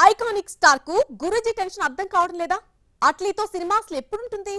Iconic star కు Guruji tension అర్థం కావడం లేదా? అట్లీతో సినిమా అసలు ఎప్పుడుంటుంది?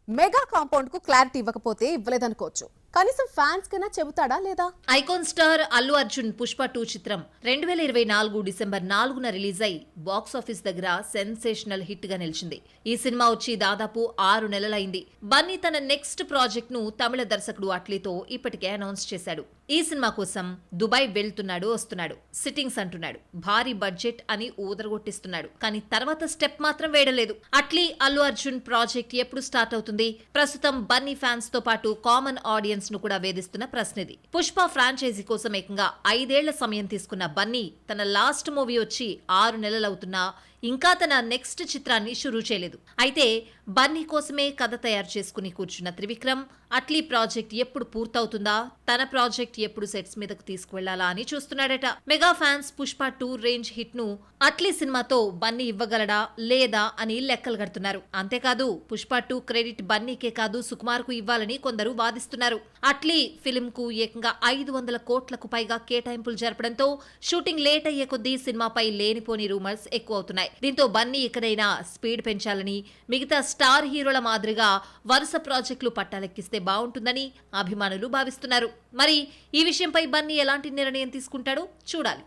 మెగా కాంపౌండ్ కు క్లారిటీ ఇవ్వకపోతే ఇవ్వలేదనుకోవచ్చు. కనీసం ఫ్యాన్స్ కన్నా చెబుతాడా లేదా? ఐకాన్ స్టార్ అల్లు అర్జున్ పుష్ప 2 చిత్రం 2024 డిసెంబర్ 4న రిలీజ్ అయి బాక్స్ ఆఫీస్ దగ్గర సెన్సేషనల్ హిట్ గా నిలిచింది. ఈ సినిమా వచ్చి దాదాపు 6 నెలలైంది. బన్నీ తన నెక్స్ట్ ప్రాజెక్ట్ ను తమిళ దర్శకుడు అట్లీతో ఇప్పటికే అనౌన్స్ చేశాడు. ఈ సినిమా కోసం దుబాయ్ వెళ్తున్నాడు, వస్తున్నాడు, సిట్టింగ్స్ అంటున్నాడు, భారీ బడ్జెట్ అని ఊదరగొట్టిస్తున్నాడు. కానీ తర్వాత స్టెప్ మాత్రం వేయలేదు. అట్లీ అల్లు అర్జున్ ప్రాజెక్ట్ ఎప్పుడు స్టార్ట్ అవుతుంది? ప్రస్తుతం బన్నీ ఫ్యాన్స్ తో పాటు కామన్ ఆడియన్స్ ను కూడా వేధిస్తున్న ప్రశ్న ఇది. పుష్ప ఫ్రాంచైజీ కోసం ఏకంగా 5 ఏళ్ల సమయం తీసుకున్న బన్నీ తన లాస్ట్ మూవీ వచ్చి 6 నెలలవుతున్నా ఇంకా తన నెక్స్ట్ చిత్రాన్ని షురూ చేయలేదు. అయితే బన్నీ కోసమే కథ తయారు చేసుకుని కూర్చున్న త్రివిక్రమ్ అట్లీ ప్రాజెక్ట్ ఎప్పుడు పూర్తవుతుందా, తన ప్రాజెక్ట్ ఎప్పుడు సెట్స్ మీదకు తీసుకువెళ్లాలా అని చూస్తున్నాడట. Mega fans Pushpa 2 range hit ను అట్లీ సినిమాతో బన్నీ ఇవ్వగలడా లేదా అని లెక్కలు కడుతున్నారు. అంతేకాదు పుష్ప 2 క్రెడిట్ బన్నీకే కాదు సుకుమార్ కు ఇవ్వాలని కొందరు వాదిస్తున్నారు. అట్లీ ఫిల్మ్ కు ఏకంగా 500 కోట్లకు పైగా కేటాయింపులు జరపడంతో షూటింగ్ లేట్ అయ్యే కొద్దీ సినిమాపై లేనిపోని రూమర్స్ ఎక్కువ అవుతున్నాయి. దీంతో బన్నీ ఎక్కడైనా స్పీడ్ పెంచాలని, మిగతా స్టార్ హీరోల మాదిరిగా వరుస ప్రాజెక్టులు పట్టాలెక్కిస్తే బాగుంటుందని అభిమానులు భావిస్తున్నారు. మరి ఈ విషయంపై బన్నీ ఎలాంటి నిర్ణయం తీసుకుంటాడో చూడాలి.